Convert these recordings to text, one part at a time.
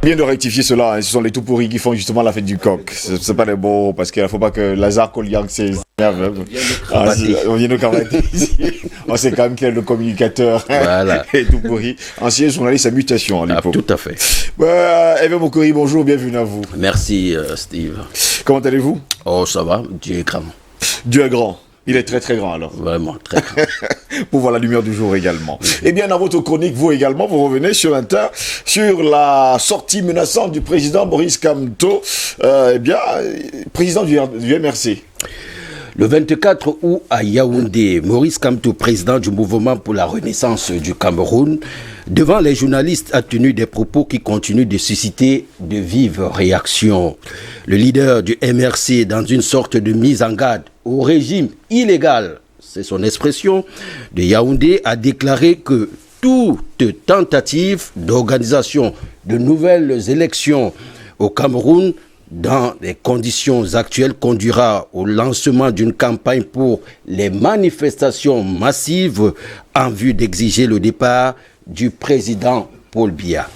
Bien de rectifier cela, hein. Ce sont les tout pourris qui font justement la fête du coq. C'est pas les beaux, parce qu'il ne faut pas que Lazare Koliang s'énerve. On vient de cravater ici. On sait quand même qu'il est le communicateur. Voilà. Et tout pourri. Ancien journaliste à mutation à l'époque. Tout à fait. Eve Mokori, bonjour, bienvenue à vous. Merci Steve. Comment allez-vous? Oh, ça va, Dieu est grand. Dieu est grand. Il est très très grand alors. Vraiment, très grand. Pour voir la lumière du jour également. Eh bien, dans votre chronique, vous également, vous revenez sur la sortie menaçante du président Maurice Kamto, président du MRC. Le 24 août à Yaoundé, Maurice Kamto, président du mouvement pour la renaissance du Cameroun, devant les journalistes a tenu des propos qui continuent de susciter de vives réactions. Le leader du MRC, dans une sorte de mise en garde au régime illégal, c'est son expression, de Yaoundé, a déclaré que toute tentative d'organisation de nouvelles élections au Cameroun dans les conditions actuelles conduira au lancement d'une campagne pour les manifestations massives en vue d'exiger le départ du président Paul Biya.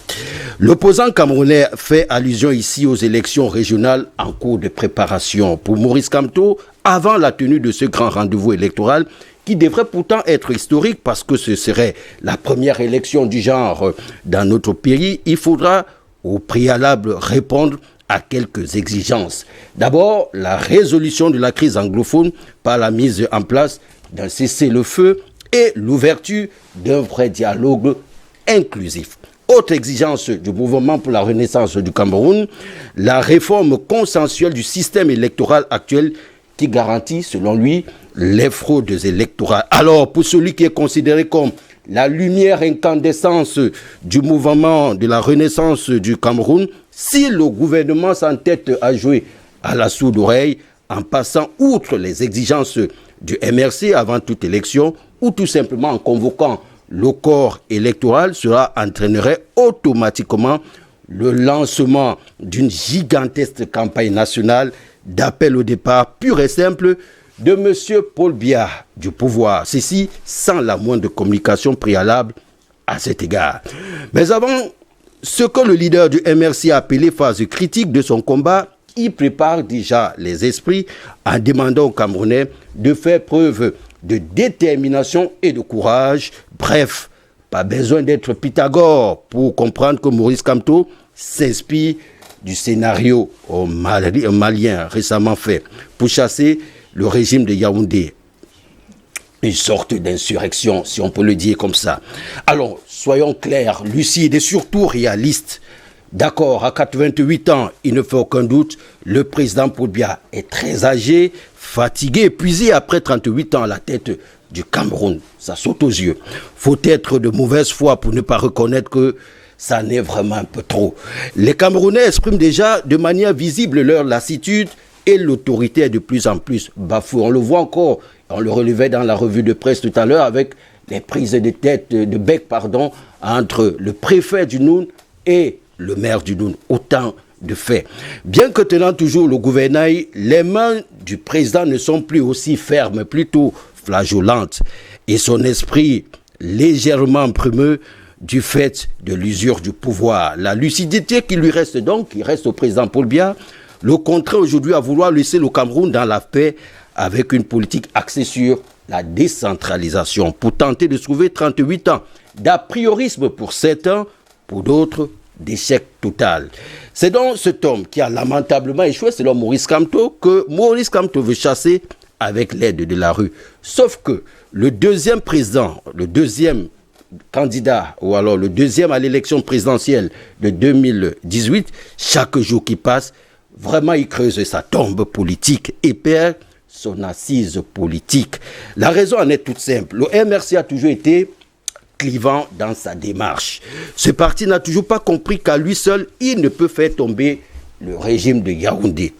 L'opposant camerounais fait allusion ici aux élections régionales en cours de préparation. Pour Maurice Kamto, avant la tenue de ce grand rendez-vous électoral, qui devrait pourtant être historique parce que ce serait la première élection du genre dans notre pays, il faudra au préalable répondre à quelques exigences. D'abord, la résolution de la crise anglophone par la mise en place d'un cessez-le-feu et l'ouverture d'un vrai dialogue inclusif. Autre exigence du mouvement pour la renaissance du Cameroun, la réforme consensuelle du système électoral actuel qui garantit, selon lui, les fraudes électorales. Alors, pour celui qui est considéré comme la lumière incandescente du mouvement de la renaissance du Cameroun, si le gouvernement s'entête à jouer à la sourde oreille en passant outre les exigences du MRC avant toute élection ou tout simplement en convoquant le corps électoral, cela entraînerait automatiquement le lancement d'une gigantesque campagne nationale d'appel au départ pur et simple de M. Paul Biya du pouvoir. Ceci sans la moindre communication préalable à cet égard. Mais avant ce que le leader du MRC a appelé phase critique de son combat, il prépare déjà les esprits en demandant aux Camerounais de faire preuve de détermination et de courage. Bref, pas besoin d'être Pythagore pour comprendre que Maurice Kamto s'inspire du scénario malien récemment fait pour chasser le régime de Yaoundé. Une sorte d'insurrection, si on peut le dire comme ça. Alors, soyons clairs, lucides et surtout réalistes. D'accord, à 88 ans, il ne fait aucun doute, le président Paul Biya est très âgé, fatigué, épuisé après 38 ans à la tête du Cameroun. Ça saute aux yeux. Faut être de mauvaise foi pour ne pas reconnaître que ça n'est vraiment un peu trop. Les Camerounais expriment déjà de manière visible leur lassitude et l'autorité est de plus en plus bafouée. On le voit encore, on le relevait dans la revue de presse tout à l'heure avec les prises de bec entre le préfet du Noun et le maire du Noun. Autant de faits. Bien que tenant toujours le gouvernail, les mains du président ne sont plus aussi fermes, plutôt flageolantes, et son esprit légèrement brumeux du fait de l'usure du pouvoir. La lucidité qui lui reste donc, qui reste au président Paul Biya, le contraint aujourd'hui à vouloir laisser le Cameroun dans la paix avec une politique axée sur la décentralisation pour tenter de trouver 38 ans d'apriorisme pour certains, pour d'autres, d'échec total. C'est donc cet homme qui a lamentablement échoué, selon Maurice Kamto, que Maurice Kamto veut chasser avec l'aide de la rue. Sauf que le deuxième président, le deuxième candidat, ou alors le deuxième à l'élection présidentielle de 2018, chaque jour qui passe, vraiment il creuse sa tombe politique et perd son assise politique. La raison en est toute simple. Le MRC a toujours été clivant dans sa démarche. Ce parti n'a toujours pas compris qu'à lui seul, il ne peut faire tomber le régime de Yaoundé.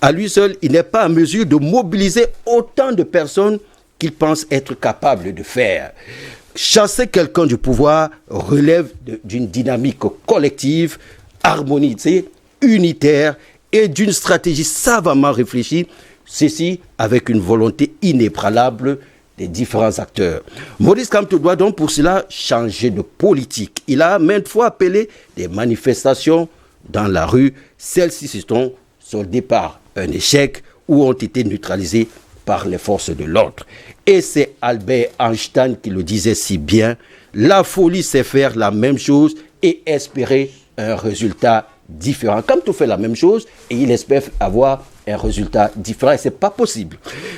À lui seul, il n'est pas en mesure de mobiliser autant de personnes qu'il pense être capable de faire. Chasser quelqu'un du pouvoir relève d'une dynamique collective, harmonisée, unitaire et d'une stratégie savamment réfléchie, ceci avec une volonté inébranlable des différents acteurs. Maurice Kamto doit donc pour cela changer de politique. Il a maintes fois appelé des manifestations dans la rue, celles-ci se sont soldées par un échec ou ont été neutralisées par les forces de l'ordre. Et c'est Albert Einstein qui le disait si bien, la folie c'est faire la même chose et espérer un résultat différent. Kamto fait la même chose et il espère avoir un résultat différent et c'est pas possible.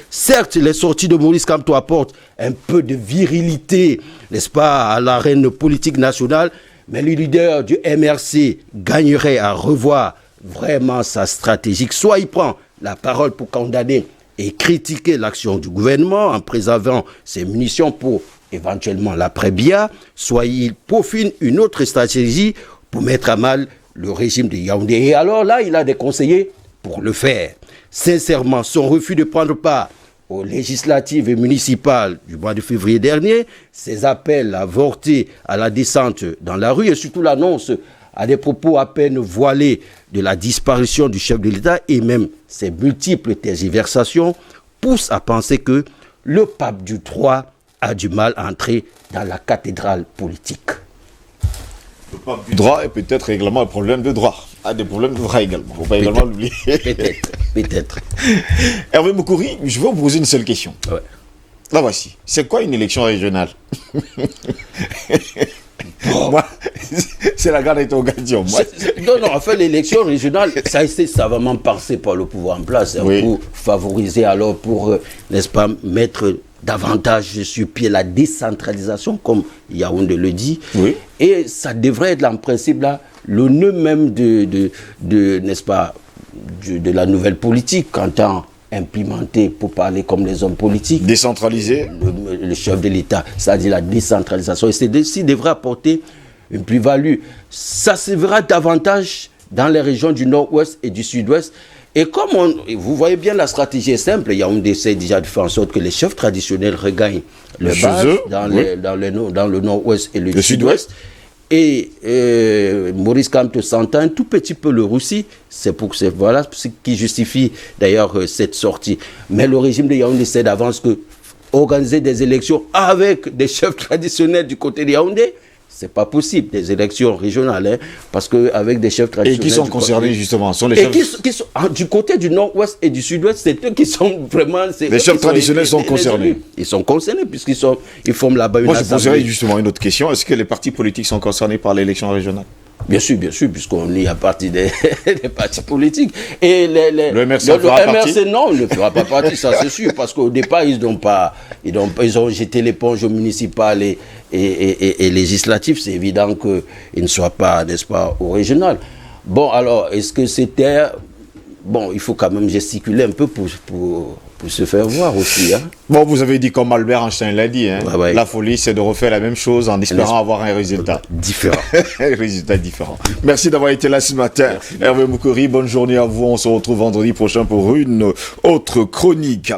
Certes, les sorties de Maurice Kamto apportent un peu de virilité, n'est-ce pas, à l'arène politique nationale, mais le leader du MRC gagnerait à revoir vraiment sa stratégie. Soit il prend la parole pour condamner et critiquer l'action du gouvernement en préservant ses munitions pour éventuellement l'après-Bia, soit il peaufine une autre stratégie pour mettre à mal le régime de Yaoundé. Et alors là, il a des conseillers pour le faire. Sincèrement, son refus de prendre part aux législatives et municipales du mois de février dernier, ses appels avortés à la descente dans la rue et surtout l'annonce à des propos à peine voilés de la disparition du chef de l'État et même ses multiples tergiversations poussent à penser que le pape du III a du mal à entrer dans la cathédrale politique. Le pape du droit est peut-être également un problème de droit. A des problèmes de droit également. Il ne faut pas également l'oublier. Peut-être. Hervé Moukouri, je vais vous poser une seule question. Ouais. La voici. C'est quoi une élection régionale? Moi, c'est la grande interrogation. Non, en fait, l'élection régionale, ça a été savamment pensé par le pouvoir en place pour favoriser, alors pour, n'est-ce pas, mettre davantage sur pied la décentralisation, comme Yaoundé le dit. Oui. Et ça devrait être, en principe, là, le nœud même n'est-ce pas, de la nouvelle politique, qu'entend implémenter, pour parler comme les hommes politiques, décentraliser le chef de l'État, c'est-à-dire la décentralisation. Et ceci devrait apporter une plus-value. Ça se verra davantage dans les régions du nord-ouest et du sud-ouest. Et comme vous voyez bien, la stratégie est simple. Yaoundé essaie déjà de faire en sorte que les chefs traditionnels regagnent le base dans le nord-ouest et le sud-ouest. Et Maurice Kamto s'entend un tout petit peu le Russie, voilà ce qui justifie d'ailleurs cette sortie. Mais le régime de Yaoundé sait d'avance que organiser des élections avec des chefs traditionnels du côté de Yaoundé, c'est pas possible, des élections régionales, parce qu'avec des chefs traditionnels... Et qui sont concernés justement sont les chefs... qui sont, du côté du nord-ouest et du sud-ouest, c'est eux qui sont vraiment... Les chefs traditionnels sont concernés. Ils sont concernés ils forment là-bas une assemblée. Moi, je poserais justement une autre question. Est-ce que les partis politiques sont concernés par l'élection régionale? Bien sûr, puisqu'on est à partir des partis politiques. Et le MRC non, ne fera pas partie, ça c'est sûr, parce qu'au départ, ils ont jeté l'éponge municipale et législatif. C'est évident qu'ils ne soient pas, n'est-ce pas, au régional. Bon, alors, est-ce que c'était... Bon, il faut quand même gesticuler un peu pour se faire voir aussi. Hein. Bon, vous avez dit comme Albert Einstein l'a dit, hein, ouais. La folie, c'est de refaire la même chose en espérant avoir un résultat différent. Un résultat différent. Merci d'avoir été là ce matin. Merci. Hervé Moukouri, bonne journée à vous. On se retrouve vendredi prochain pour une autre chronique.